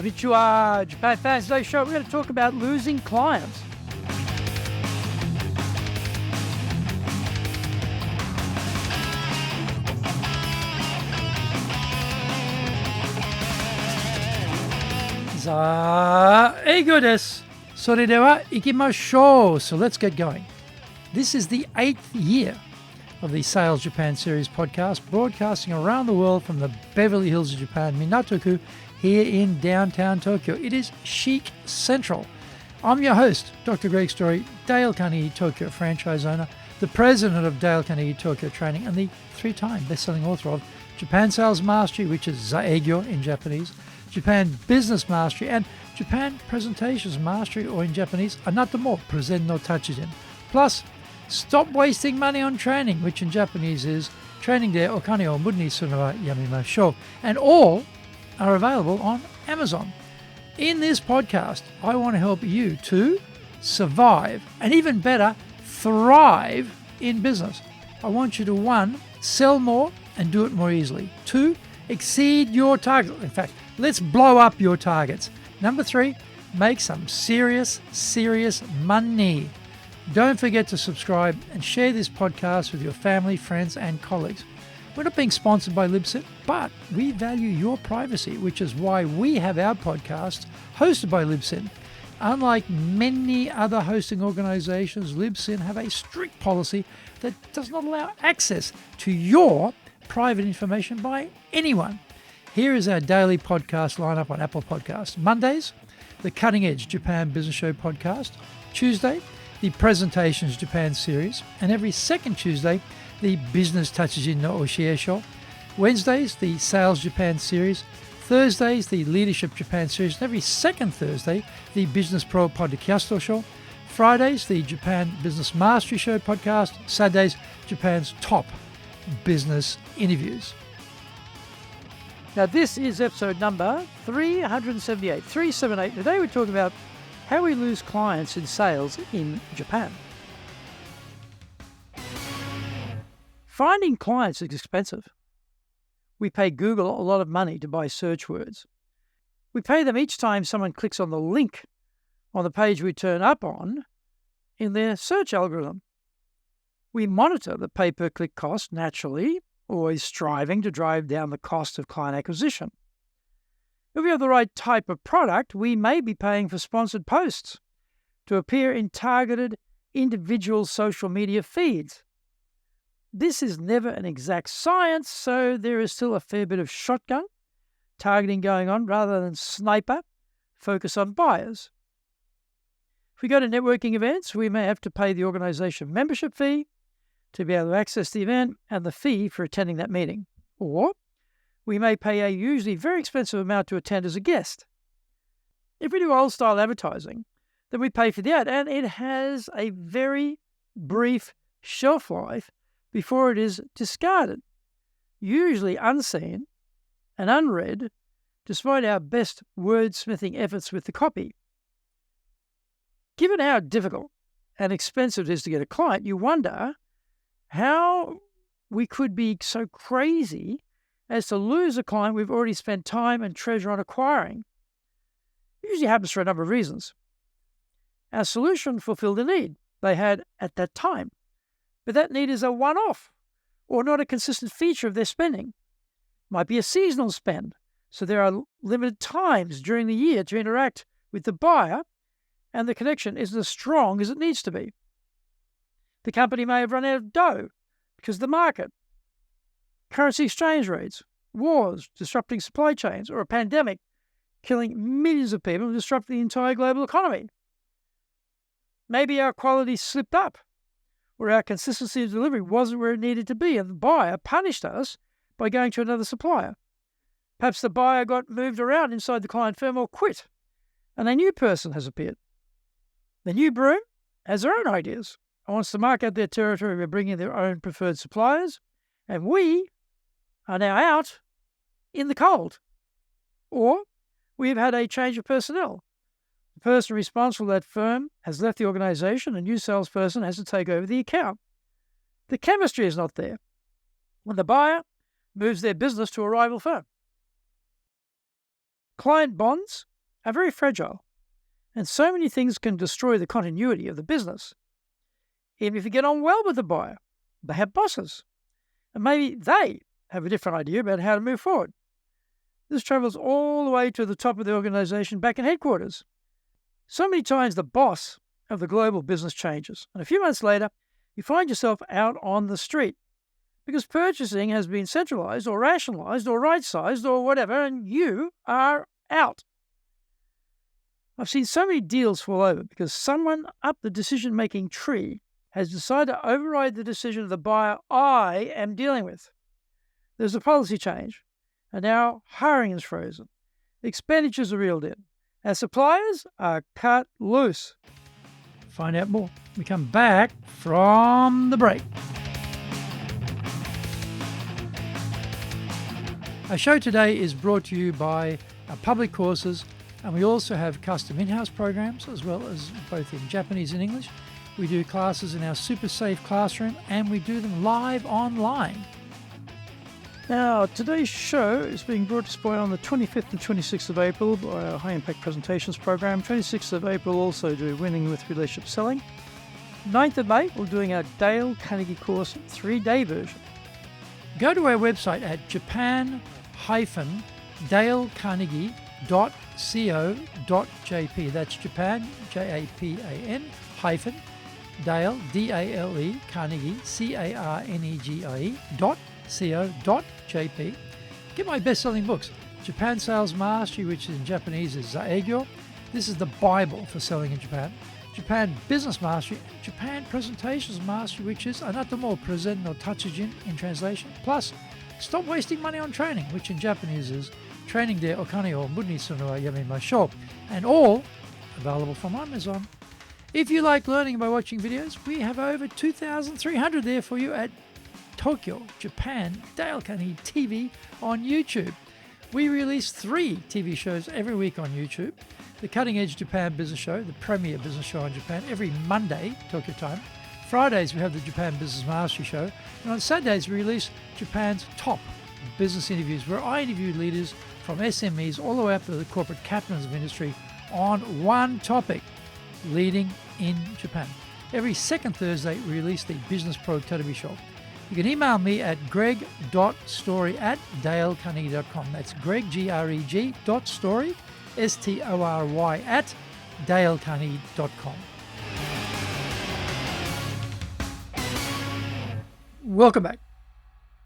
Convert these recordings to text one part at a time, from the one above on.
Konnichiwa, Japan fans. Today's show, we're going to talk about losing clients. Eigo desu. それでは行きましょう. So let's get going. This is the 8th year of the Sales Japan Series podcast, broadcasting around the world from the Beverly Hills of Japan, Minatoku, here in downtown Tokyo. It is chic central. I'm your host, Dr. Greg Story, Dale Carnegie Tokyo franchise owner, the president of Dale Carnegie Tokyo Training, and the 3-time best-selling author of Japan Sales Mastery, which is Zaegyo in Japanese, Japan Business Mastery, and Japan Presentations Mastery, or in Japanese, Anatamo Present no Tachijin. Plus, Stop Wasting Money on Training, which in Japanese is Training de Okane o Muda ni suru no wa yamimashou. And all are available on Amazon. In this podcast, I want to help you to survive and even better, thrive in business. I want you to 1, sell more and do it more easily. 2, exceed your targets. In fact, let's blow up your targets. Number 3, make some serious money. Don't forget to subscribe and share this podcast with your family, friends, and colleagues. We're not being sponsored by Libsyn, but we value your privacy, which is why we have our podcast hosted by Libsyn. Unlike many other hosting organizations, Libsyn have a strict policy that does not allow access to your private information by anyone. Here is our daily podcast lineup on Apple Podcasts. Mondays, the Cutting Edge Japan Business Show podcast. Tuesday, the Presentations Japan series. And every second Tuesday, the Business Tachijin no Oshie Show. Wednesdays, the Sales Japan series. Thursdays, the Leadership Japan series. And every second Thursday, the Business Pro Podcast Show. Fridays, the Japan Business Mastery Show podcast. Saturdays, Japan's top business interviews. Now, this is episode number 378. Today we're talking about how we lose clients in sales in Japan. Finding clients is expensive. We pay Google a lot of money to buy search words. We pay them each time someone clicks on the link on the page we turn up on in their search algorithm. We monitor the pay-per-click cost naturally, always striving to drive down the cost of client acquisition. If we have the right type of product, we may be paying for sponsored posts to appear in targeted individual social media feeds. This is never an exact science, so there is still a fair bit of shotgun targeting going on rather than sniper focus on buyers. If we go to networking events, we may have to pay the organization membership fee to be able to access the event and the fee for attending that meeting. Or we may pay a usually very expensive amount to attend as a guest. If we do old-style advertising, then we pay for the ad, and it has a very brief shelf life before it is discarded, usually unseen and unread, despite our best wordsmithing efforts with the copy. Given how difficult and expensive it is to get a client, you wonder how we could be so crazy as to lose a client we've already spent time and treasure on acquiring. It usually happens for a number of reasons. Our solution fulfilled a need they had at that time, but that need is a one-off or not a consistent feature of their spending. It might be a seasonal spend, so there are limited times during the year to interact with the buyer, and the connection isn't as strong as it needs to be. The company may have run out of dough because of the market, currency exchange rates, wars disrupting supply chains, or a pandemic killing millions of people and disrupting the entire global economy. Maybe our quality slipped up, or our consistency of delivery wasn't where it needed to be, and the buyer punished us by going to another supplier. Perhaps the buyer got moved around inside the client firm or quit, and a new person has appeared. The new broom has their own ideas and wants to mark out their territory by bringing their own preferred suppliers, and we are now out in the cold. Or we've had a change of personnel. The person responsible for that firm has left the organization, and a new salesperson has to take over the account. The chemistry is not there when the buyer moves their business to a rival firm. Client bonds are very fragile, and so many things can destroy the continuity of the business. Even if you get on well with the buyer, they have bosses, and maybe they have a different idea about how to move forward. This travels all the way to the top of the organization back in headquarters. So many times the boss of the global business changes, and a few months later, you find yourself out on the street because purchasing has been centralized or rationalized or right-sized or whatever, and you are out. I've seen so many deals fall over because someone up the decision-making tree has decided to override the decision of the buyer I am dealing with. There's a policy change, and now hiring is frozen. Expenditures are reeled in. Our suppliers are cut loose. Find out more. We come back from the break. Our show today is brought to you by our public courses, and we also have custom in-house programs as well as both in Japanese and English. We do classes in our super safe classroom, and we do them live online. Now, today's show is being brought to us by on the 25th and 26th of April by our High Impact Presentations program. 26th of April also do Winning with Relationship Selling. 9th of May, we're doing our Dale Carnegie course 3-day version. Go to our website at japan-dalecarnegie.co.jp. That's Japan, Japan, hyphen, Dale, D-A-L-E, Carnegie, C-A-R-N-E-G-I-E.co.jp. Get my best-selling books, Japan Sales Mastery, which in Japanese is Zaegyo. This is the Bible for selling in Japan. Japan Business Mastery, Japan Presentations Mastery, which is Anata mo Present no Tatsujin in translation. Plus, Stop Wasting Money on Training, which in Japanese is Training de Okane o Muni Sunu wa Yamemashou, and all available from Amazon. If you like learning by watching videos, we have over 2,300 there for you at Tokyo, Japan, Dale Carnegie TV on YouTube. We release 3 TV shows every week on YouTube. The Cutting Edge Japan Business Show, the premier business show in Japan, every Monday, Tokyo time. Fridays, we have the Japan Business Mastery Show. And on Saturdays, we release Japan's top business interviews, where I interview leaders from SMEs all the way up to the corporate captains of industry on one topic, leading in Japan. Every second Thursday, we release the Business Productivity Show. You can email me at greg.story@dalecarnegie.com. That's Greg, G-R-E-G, .story, S-T-O-R-Y, @dalecarnegie.com. Welcome back.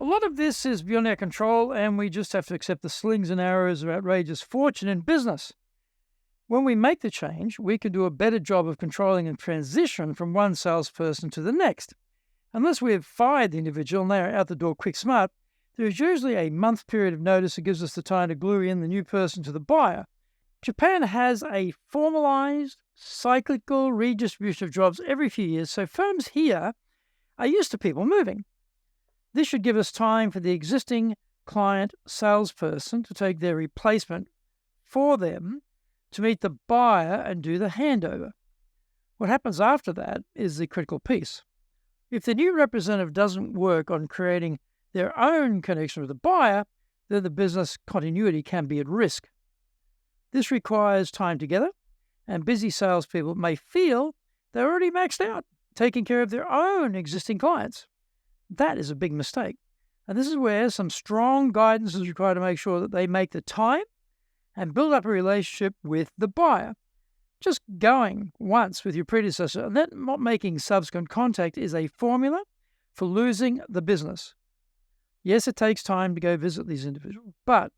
A lot of this is beyond our control, and we just have to accept the slings and arrows of outrageous fortune in business. When we make the change, we can do a better job of controlling and transition from one salesperson to the next. Unless we have fired the individual and they are out the door quick smart, there is usually a month period of notice that gives us the time to glue in the new person to the buyer. Japan has a formalized, cyclical redistribution of jobs every few years, so firms here are used to people moving. This should give us time for the existing client salesperson to take their replacement for them to meet the buyer and do the handover. What happens after that is the critical piece. If the new representative doesn't work on creating their own connection with the buyer, then the business continuity can be at risk. This requires time together, and busy salespeople may feel they're already maxed out, taking care of their own existing clients. That is a big mistake. And this is where some strong guidance is required to make sure that they make the time and build up a relationship with the buyer. Just going once with your predecessor and then not making subsequent contact is a formula for losing the business. Yes, it takes time to go visit these individuals, but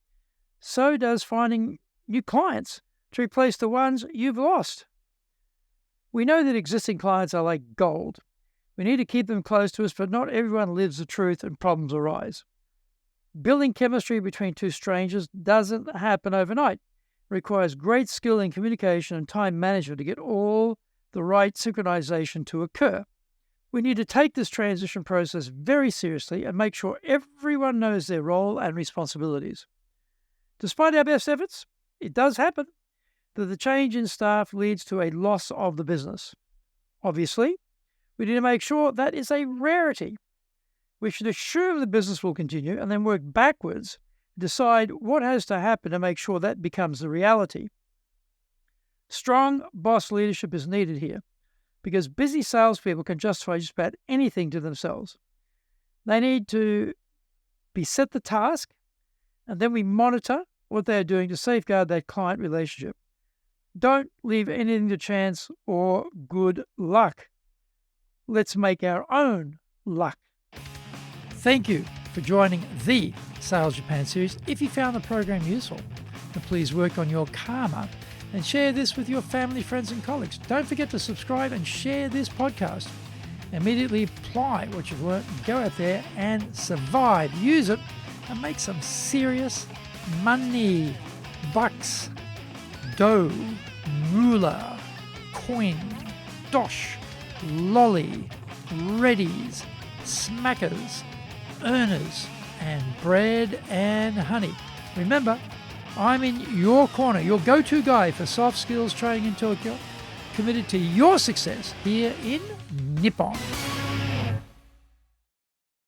so does finding new clients to replace the ones you've lost. We know that existing clients are like gold. We need to keep them close to us, but not everyone lives the truth and problems arise. Building chemistry between two strangers doesn't happen overnight. It requires great skill in communication and time management to get all the right synchronization to occur. We need to take this transition process very seriously and make sure everyone knows their role and responsibilities. Despite our best efforts, it does happen that the change in staff leads to a loss of the business. Obviously, we need to make sure that is a rarity. We should assume the business will continue and then work backwards, decide what has to happen to make sure that becomes the reality. Strong boss leadership is needed here because busy salespeople can justify just about anything to themselves. They need to be set the task, and then we monitor what they're doing to safeguard that client relationship. Don't leave anything to chance or good luck. Let's make our own luck. Thank you for joining the Sales Japan series. If you found the program useful, then please work on your karma and share this with your family, friends, and colleagues. Don't forget to subscribe and share this podcast. Immediately apply what you've learned, go out there and survive. Use it and make some serious money. Bucks, dough, moolah, coin, dosh, lolly, readies, smackers, earners, and bread and honey. Remember, I'm in your corner, your go-to guy for soft skills training in Tokyo, committed to your success here in Nippon.